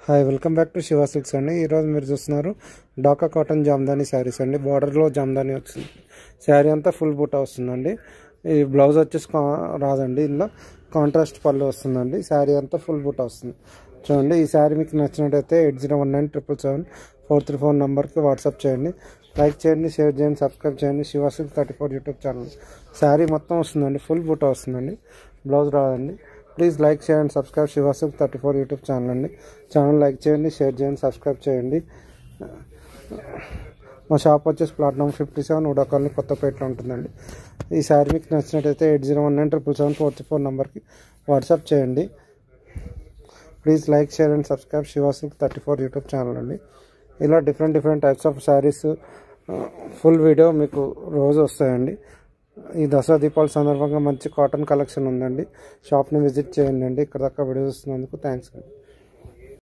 Hi welcome back to Shiva silks అండి. ఈరోజు మీరు చూస్తున్నారు డాకా కాటన్ జామ్దాని శారీస్ అండి. బార్డర్లో జామ్దాని వచ్చింది. శారీ అంతా ఫుల్ బూటా వస్తుందండి. ఈ బ్లౌజ్ వచ్చేసి రాదండి, ఇందులో కాంట్రాస్ట్ పళ్ళు వస్తుందండి. శారీ అంతా ఫుల్ బూటా వస్తుంది. చూడండి, ఈ శారీ మీకు నచ్చినట్టయితే 8019777434 నెంబర్కి వాట్సాప్ చేయండి. లైక్ చేయండి, షేర్ చేయండి, సబ్స్క్రైబ్ చేయండి. Shiva silk 34 YouTube channel. Sari మొత్తం వస్తుందండి, ఫుల్ బూటా వస్తుందండి, బ్లౌజ్ రాదండి. ప్లీజ్ లైక్ చేయండి, subscribe Shiva silk 34 YouTube channel అండి. ఛానల్ లైక్ చేయండి, షేర్ చేయండి, సబ్స్క్రైబ్ చేయండి. మా షాప్ వచ్చేసి ప్లాట్ఫామ్ 57 ఉడా కాలనీ కొత్తపేటలో ఉంటుందండి. ఈ శారీ మీకు నచ్చినట్టయితే 8019777434 నెంబర్కి వాట్సాప్ చేయండి. Please like share and subscribe Shiva silk 34 YouTube channel అండి. ఇలా different types of saris full video మీకు రోజు వస్తాయండి. ఈ దసరా దీపావళి సందర్భంగా మంచి కాటన్ కలెక్షన్ ఉందండి. షాప్ని విజిట్ చేయండి అండి. ఇక్కడ దాకా వీడియోస్ వస్తున్నందుకు థ్యాంక్స్ అండి.